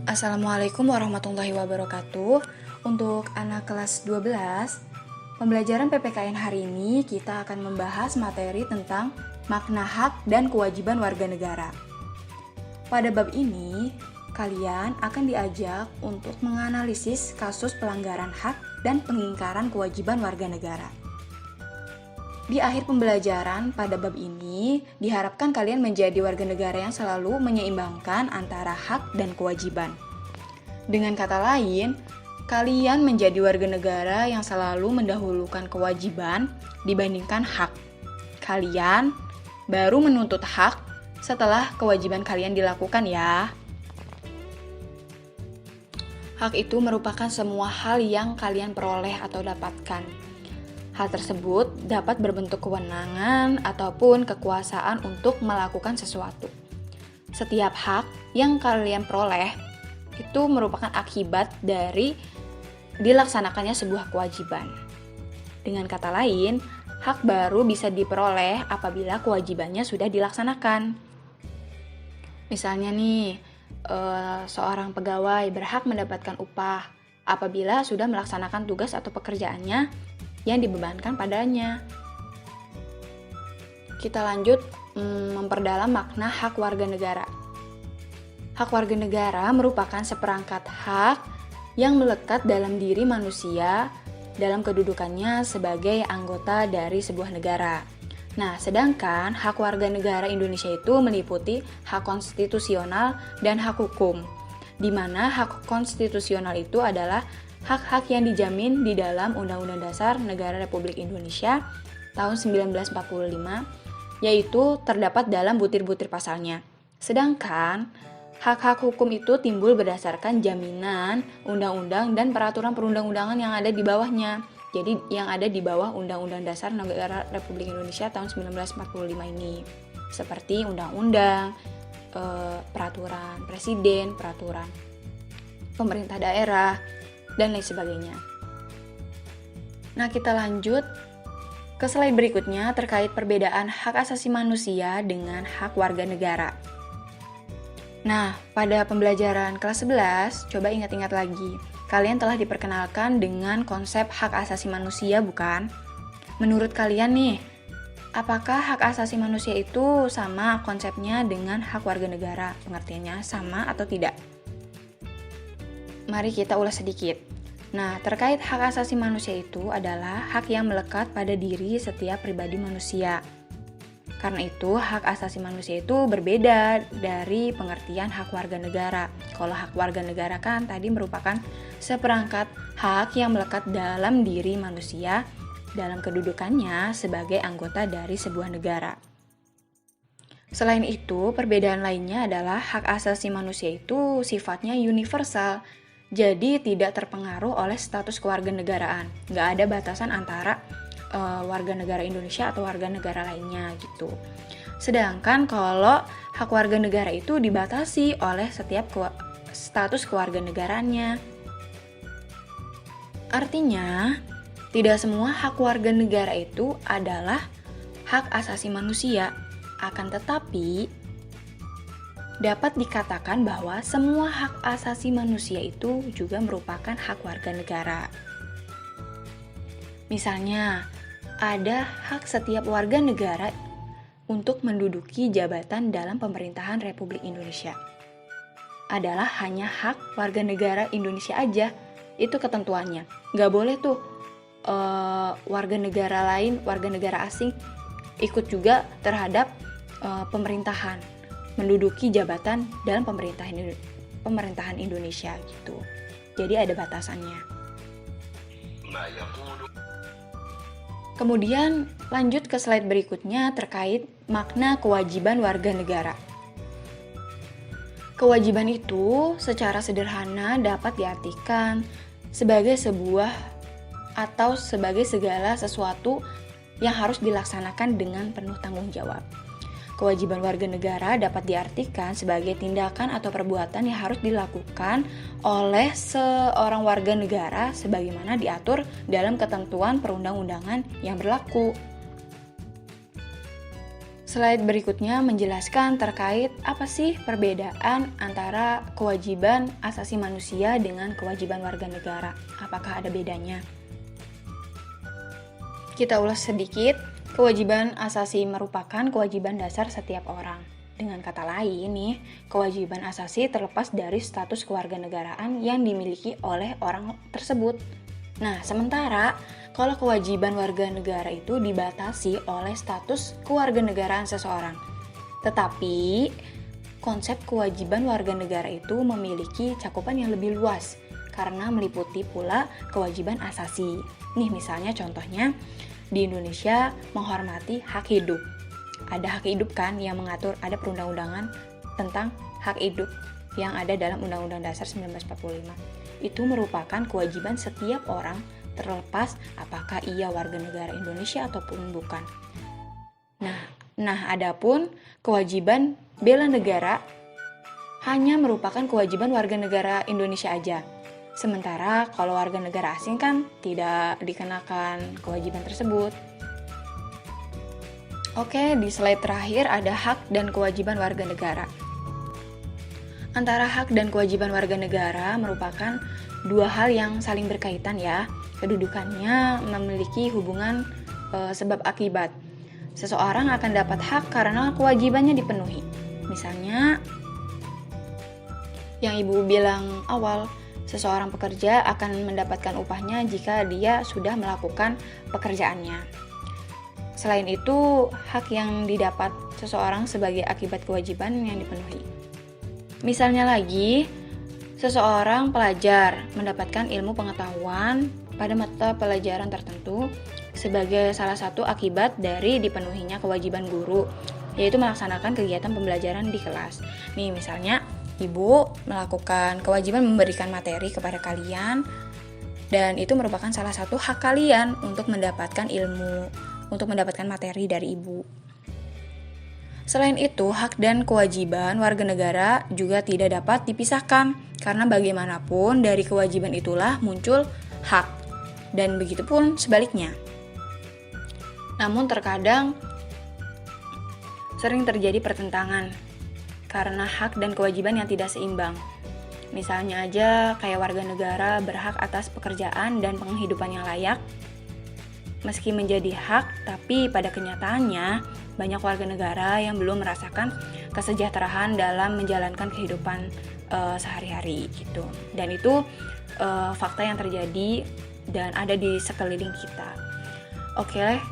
Assalamualaikum warahmatullahi wabarakatuh. Untuk anak kelas 12, pembelajaran PPKN hari ini kita akan membahas materi tentang makna hak dan kewajiban warga negara. Pada bab ini, kalian akan diajak untuk menganalisis kasus pelanggaran hak dan pengingkaran kewajiban warga negara. Di akhir pembelajaran pada bab ini, diharapkan kalian menjadi warga negara yang selalu menyeimbangkan antara hak dan kewajiban. Dengan kata lain, kalian menjadi warga negara yang selalu mendahulukan kewajiban dibandingkan hak. Kalian baru menuntut hak setelah kewajiban kalian dilakukan ya. Hak itu merupakan semua hal yang kalian peroleh atau dapatkan. Hal tersebut dapat berbentuk kewenangan ataupun kekuasaan untuk melakukan sesuatu. Setiap hak yang kalian peroleh itu merupakan akibat dari dilaksanakannya sebuah kewajiban. Dengan kata lain, hak baru bisa diperoleh apabila kewajibannya sudah dilaksanakan. Misalnya nih, seorang pegawai berhak mendapatkan upah apabila sudah melaksanakan tugas atau pekerjaannya yang dibebankan padanya. Kita lanjut memperdalam makna hak warga negara. Hak warga negara merupakan seperangkat hak yang melekat dalam diri manusia dalam kedudukannya sebagai anggota dari sebuah negara. Nah, sedangkan hak warga negara Indonesia itu meliputi hak konstitusional dan hak hukum, di mana hak konstitusional itu adalah hak-hak yang dijamin di dalam Undang-Undang Dasar Negara Republik Indonesia tahun 1945, yaitu terdapat dalam butir-butir pasalnya. Sedangkan hak-hak hukum itu timbul berdasarkan jaminan, undang-undang, dan peraturan perundang-undangan yang ada di bawahnya. Jadi yang ada di bawah Undang-Undang Dasar Negara Republik Indonesia tahun 1945 ini. Seperti undang-undang, peraturan presiden, peraturan pemerintah daerah, dan lain sebagainya. Nah, kita lanjut ke slide berikutnya terkait perbedaan hak asasi manusia dengan hak warga negara. Nah, pada pembelajaran kelas 11, coba ingat-ingat lagi. Kalian telah diperkenalkan dengan konsep hak asasi manusia, bukan? Menurut kalian nih, apakah hak asasi manusia itu sama konsepnya dengan hak warga negara? Pengertiannya sama atau tidak? Mari kita ulas sedikit. Nah, terkait hak asasi manusia itu adalah hak yang melekat pada diri setiap pribadi manusia. Karena itu, hak asasi manusia itu berbeda dari pengertian hak warga negara. Kalau hak warga negara kan tadi merupakan seperangkat hak yang melekat dalam diri manusia dalam kedudukannya sebagai anggota dari sebuah negara. Selain itu, perbedaan lainnya adalah hak asasi manusia itu sifatnya universal. Jadi tidak terpengaruh oleh status kewarganegaraan. Nggak ada batasan antara warga negara Indonesia atau warga negara lainnya gitu. Sedangkan kalau hak warga negara itu dibatasi oleh setiap status kewarganegaraannya. Artinya, tidak semua hak warga negara itu adalah hak asasi manusia. Akan tetapi, dapat dikatakan bahwa semua hak asasi manusia itu juga merupakan hak warga negara. Misalnya, ada hak setiap warga negara untuk menduduki jabatan dalam pemerintahan Republik Indonesia. Adalah hanya hak warga negara Indonesia aja, itu ketentuannya. Nggak boleh tuh warga negara lain, warga negara asing ikut juga terhadap pemerintahan, menduduki jabatan dalam pemerintahan Indonesia gitu. Jadi ada batasannya. Kemudian lanjut ke slide berikutnya terkait makna kewajiban warga negara. Kewajiban itu secara sederhana dapat diartikan sebagai sebuah atau sebagai segala sesuatu yang harus dilaksanakan dengan penuh tanggung jawab. Kewajiban warga negara dapat diartikan sebagai tindakan atau perbuatan yang harus dilakukan oleh seorang warga negara sebagaimana diatur dalam ketentuan perundang-undangan yang berlaku. Slide berikutnya menjelaskan terkait apa sih perbedaan antara kewajiban asasi manusia dengan kewajiban warga negara. Apakah ada bedanya? Kita ulas sedikit. Kewajiban asasi merupakan kewajiban dasar setiap orang. Dengan kata lain nih, kewajiban asasi terlepas dari status kewarganegaraan yang dimiliki oleh orang tersebut. Nah, sementara kalau kewajiban warga negara itu dibatasi oleh status kewarganegaraan seseorang. Tetapi, konsep kewajiban warga negara itu memiliki cakupan yang lebih luas karena meliputi pula kewajiban asasi. Nih misalnya contohnya, di Indonesia menghormati hak hidup. Ada hak hidup kan yang mengatur, ada perundang-undangan tentang hak hidup yang ada dalam Undang-Undang Dasar 1945. Itu merupakan kewajiban setiap orang terlepas apakah ia warga negara Indonesia ataupun bukan. Nah, adapun kewajiban bela negara hanya merupakan kewajiban warga negara Indonesia aja. Sementara kalau warga negara asing kan tidak dikenakan kewajiban tersebut. Oke, di slide terakhir ada hak dan kewajiban warga negara. Antara hak dan kewajiban warga negara merupakan dua hal yang saling berkaitan ya. Kedudukannya memiliki hubungan sebab akibat. Seseorang akan dapat hak karena kewajibannya dipenuhi. Misalnya, yang Ibu bilang awal, seseorang pekerja akan mendapatkan upahnya jika dia sudah melakukan pekerjaannya. Selain itu, hak yang didapat seseorang sebagai akibat kewajiban yang dipenuhi. Misalnya lagi, seseorang pelajar mendapatkan ilmu pengetahuan pada mata pelajaran tertentu sebagai salah satu akibat dari dipenuhinya kewajiban guru, yaitu melaksanakan kegiatan pembelajaran di kelas. Nih misalnya, Ibu melakukan kewajiban memberikan materi kepada kalian, dan itu merupakan salah satu hak kalian untuk mendapatkan ilmu, untuk mendapatkan materi dari Ibu. Selain itu, hak dan kewajiban warga negara juga tidak dapat dipisahkan, karena bagaimanapun dari kewajiban itulah muncul hak, dan begitupun sebaliknya. Namun terkadang sering terjadi pertentangan karena hak dan kewajiban yang tidak seimbang. Misalnya aja kayak warga negara berhak atas pekerjaan dan penghidupan yang layak. Meski menjadi hak, tapi pada kenyataannya banyak warga negara yang belum merasakan kesejahteraan dalam menjalankan kehidupan sehari-hari gitu. Dan itu fakta yang terjadi dan ada di sekeliling kita. Oke,